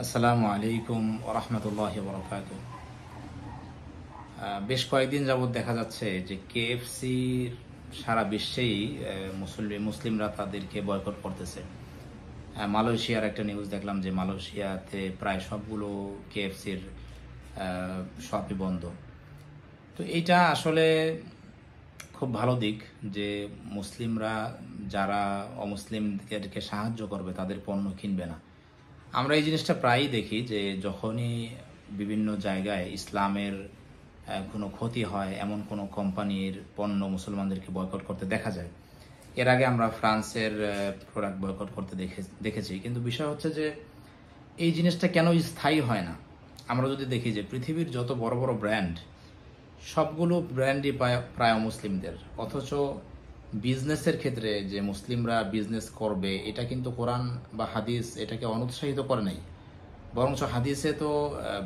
আসসালামু আলাইকুম ওরহমতুল্লাহি বরকাতুহু। বেশ কয়েকদিন যাবৎ দেখা যাচ্ছে যে কেএফসির সারা বিশ্বেই মুসলিমরা তাদেরকে বয়কট করতেছে। মালয়েশিয়ার একটা নিউজ দেখলাম যে মালয়েশিয়াতে প্রায় সবগুলো কেএফসির শপই বন্ধ। তো এইটা আসলে খুব ভালো দিক যে মুসলিমরা যারা অমুসলিমদেরকে সাহায্য করবে তাদের পণ্য কিনবে না। আমরা এই জিনিসটা প্রায়ই দেখি যে যখনই বিভিন্ন জায়গায় ইসলামের কোনো ক্ষতি হয় এমন কোনো কোম্পানির পণ্য মুসলমানদেরকে বয়কট করতে দেখা যায়। এর আগে আমরা ফ্রান্সের প্রোডাক্ট বয়কট করতে দেখেছি, কিন্তু বিষয় হচ্ছে যে এই জিনিসটা কেন স্থায়ী হয় না। আমরা যদি দেখি যে পৃথিবীর যত বড় বড় ব্র্যান্ড, সবগুলো ব্র্যান্ডই প্রায় মুসলিমদের, অথচ বিজনেসের ক্ষেত্রে যে মুসলিমরা বিজনেস করবে এটা কিন্তু কোরআন বা হাদিস এটাকে অনুৎসাহিত করে নাই। বরঞ্চ হাদিসে তো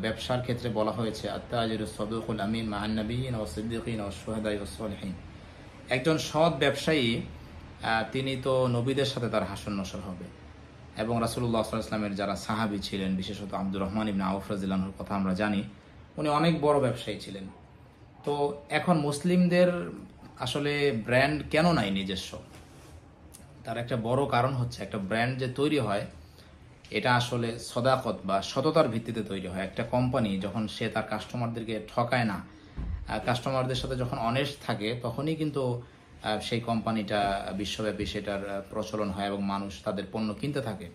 ব্যবসার ক্ষেত্রে বলা হয়েছে আত্তাজিরুস সাদুকুল আমিন মা'আন নাবিয়্যিন ওয়াস সিদ্দীকিন ওয়াস শুহাদা'i ওয়াস সালিহিন। একজন সৎ ব্যবসায়ী তিনি তো নবীদের সাথে তার হাসর নসর হবে। এবং রাসূলুল্লাহ সাল্লাল্লাহু আলাইহি ওয়াসাল্লামের যারা সাহাবী ছিলেন, বিশেষত আব্দুর রহমান ইবনে আউফ রাদিয়াল্লাহু আনহুর কথা আমরা জানি, উনি অনেক বড় ব্যবসায়ী ছিলেন। তো এখন মুসলিমদের আসলে ব্র্যান্ড কেন নাই নিজস্ব? তার একটা বড় কারণ হচ্ছে একটা ব্র্যান্ড যে তৈরি হয় এটা আসলে সদাকত বা সততার ভিত্তিতে তৈরি হয়। একটা কোম্পানি যখন সে তার কাস্টমারদেরকে ঠকায় না, কাস্টমারদের সাথে যখন অনেস্ট থাকে, তখনই কিন্তু সেই কোম্পানিটা বিশ্বব্যাপী সেটার প্রচলন হয় এবং মানুষ তাদের পণ্য কিনতে থাকে।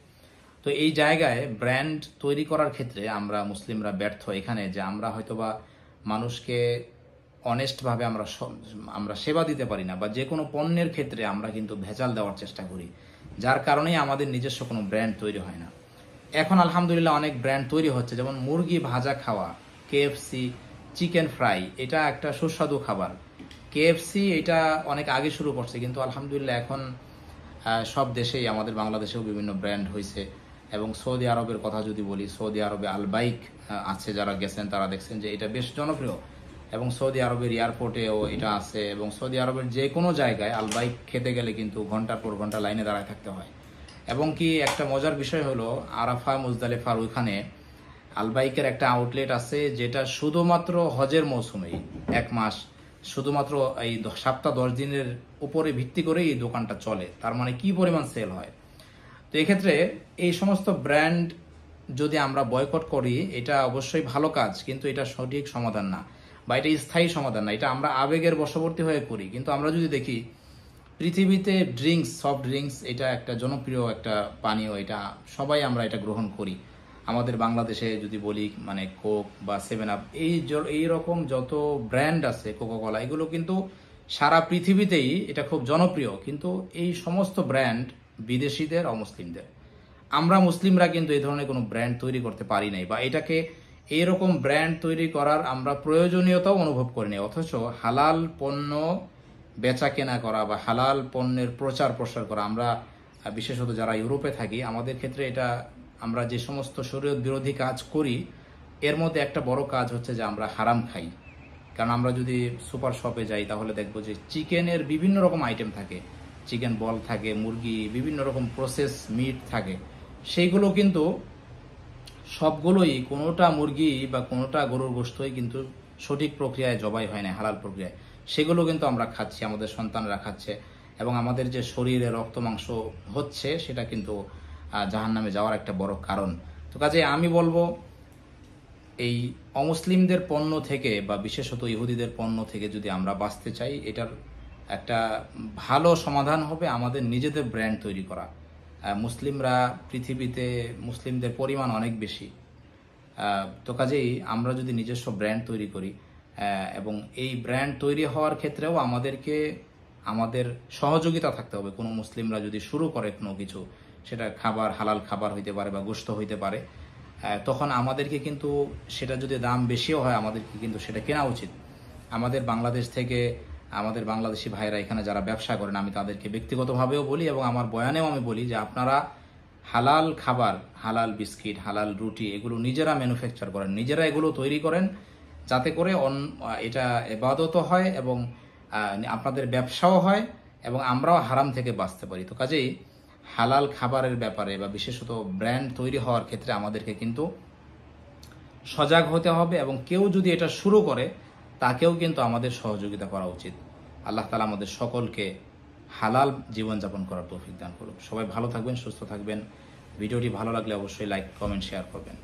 তো এই জায়গায় ব্র্যান্ড তৈরি করার ক্ষেত্রে আমরা মুসলিমরা ব্যর্থ এখানে যে আমরা হয়তোবা মানুষকে অনেস্টভাবে আমরা সেবা দিতে পারি না, বা যে কোনো পণ্যের ক্ষেত্রে আমরা কিন্তু ভেজাল দেওয়ার চেষ্টা করি, যার কারণেই আমাদের নিজস্ব কোনো ব্র্যান্ড তৈরি হয় না। এখন আলহামদুলিল্লাহ অনেক ব্র্যান্ড তৈরি হচ্ছে, যেমন মুরগি ভাজা খাওয়া, কেএফসি চিকেন ফ্রাই, এটা একটা সুস্বাদু খাবার। কেএফসি এটা অনেক আগে শুরু করছে, কিন্তু আলহামদুলিল্লাহ এখন সব দেশেই, আমাদের বাংলাদেশেও বিভিন্ন ব্র্যান্ড হয়েছে। এবং সৌদি আরবের কথা যদি বলি, সৌদি আরবে আলবাইক আছে, যারা গেছেন তারা দেখছেন যে এটা বেশ জনপ্রিয়। এবং সৌদি আরবের এয়ারপোর্টেও এটা আছে, এবং সৌদি আরবের যে কোনো জায়গায় আলবাইক খেতে গেলে কিন্তু ঘন্টার পর ঘন্টা লাইনে দাঁড়ায় থাকতে হয়। এবং কি একটা মজার বিষয় হলো, আরাফা মুজদালিফার ওইখানে আলবাইকের একটা আউটলেট আছে, যেটা শুধুমাত্র হজের মৌসুমেই 1 মাস, শুধুমাত্র এই সপ্তাহ 10 দিনের উপরে ভিত্তি করে এই দোকানটা চলে। তার মানে কি পরিমাণ সেল হয়। তো এক্ষেত্রে এই সমস্ত ব্র্যান্ড যদি আমরা বয়কট করি, এটা অবশ্যই ভালো কাজ, কিন্তু এটা সঠিক সমাধান না, বা এটা স্থায়ী সমাধান না। এটা আমরা আবেগের বশবর্তী হয়ে করি। কিন্তু আমরা যদি দেখি পৃথিবীতে ড্রিঙ্কস, সফট ড্রিঙ্কস এটা একটা জনপ্রিয় একটা পানীয়, এটা সবাই আমরা এটা গ্রহণ করি। আমাদের বাংলাদেশে যদি বলি, মানে কোক বা 7 আপ, এই রকম যত ব্র্যান্ড আছে, কোকাকোলা, এগুলো কিন্তু সারা পৃথিবীতেই এটা খুব জনপ্রিয়। কিন্তু এই সমস্ত ব্র্যান্ড বিদেশিদের, অমুসলিমদের। আমরা মুসলিমরা কিন্তু এই ধরনের কোনো ব্র্যান্ড তৈরি করতে পারি নাই, বা এটাকে এইরকম ব্র্যান্ড তৈরি করার আমরা প্রয়োজনীয়তাও অনুভব করি নাই। অথচ হালাল পণ্য বেচা কেনা করা বা হালাল পণ্যের প্রচার প্রসার করা, আমরা বিশেষত যারা ইউরোপে থাকি, আমাদের ক্ষেত্রে এটা, আমরা যে সমস্ত শরীয়ত বিরোধী কাজ করি, এর মধ্যে একটা বড় কাজ হচ্ছে যে আমরা হারাম খাই। কারণ আমরা যদি সুপার শপে যাই তাহলে দেখবো যে চিকেনের বিভিন্ন রকম আইটেম থাকে, চিকেন বল থাকে, মুরগি, বিভিন্ন রকম প্রসেস মিট থাকে। সেইগুলো কিন্তু সবগুলোই, কোনোটা মুরগি বা কোনোটা গরুর গোশতই কিন্তু সঠিক প্রক্রিয়ায় জবাই হয় না, হালাল প্রক্রিয়ায়। সেগুলো কিন্তু আমরা খাচ্ছি, আমাদের সন্তানরা খাচ্ছে, এবং আমাদের যে শরীরে রক্ত মাংস হচ্ছে সেটা কিন্তু জাহান্নামে যাওয়ার একটা বড় কারণ। তো কাজে আমি বলবো, এই অমুসলিমদের পণ্য থেকে বা বিশেষত ইহুদিদের পণ্য থেকে যদি আমরা বাঁচতে চাই, এটার একটা ভালো সমাধান হবে আমাদের নিজেদের ব্র্যান্ড তৈরি করা। মুসলিমরা পৃথিবীতে, মুসলিমদের পরিমাণ অনেক বেশি। তো কাজেই আমরা যদি নিজস্ব ব্র্যান্ড তৈরি করি, এবং এই ব্র্যান্ড তৈরি হওয়ার ক্ষেত্রেও আমাদের সহযোগিতা থাকতে হবে। কোনো মুসলিমরা যদি শুরু করে কোনো কিছু, সেটা খাবার, হালাল খাবার হইতে পারে বা গোশত হইতে পারে, তখন আমাদেরকে কিন্তু সেটা যদি দাম বেশিও হয়, আমাদেরকে কিন্তু সেটা কেনা উচিত। আমাদের বাংলাদেশ থেকে, আমাদের বাংলাদেশি ভাইরা এখানে যারা ব্যবসা করেন, আমি তাদেরকে ব্যক্তিগতভাবেও বলি এবং আমার বয়ানেও আমি বলি যে আপনারা হালাল খাবার, হালাল বিস্কিট, হালাল রুটি, এগুলো নিজেরা ম্যানুফ্যাকচার করেন, নিজেরা এগুলো তৈরি করেন, যাতে করে এটা ইবাদতও হয় এবং আপনাদের ব্যবসাও হয় এবং আমরাও হারাম থেকে বাঁচতে পারি। তো কাজেই হালাল খাবারের ব্যাপারে বা বিশেষত ব্র্যান্ড তৈরি হওয়ার ক্ষেত্রে আমাদেরকে কিন্তু সজাগ হতে হবে, এবং কেউ যদি এটা শুরু করে তাকেও কিন্তু আমাদের সহযোগিতা করা উচিত। আল্লাহ তাআলা আমাদের সকলকে হালাল জীবনযাপন করার তৌফিক দান করুক। সবাই ভালো থাকবেন, সুস্থ থাকবেন। ভিডিওটি ভালো লাগলে অবশ্যই লাইক, কমেন্ট, শেয়ার করবেন।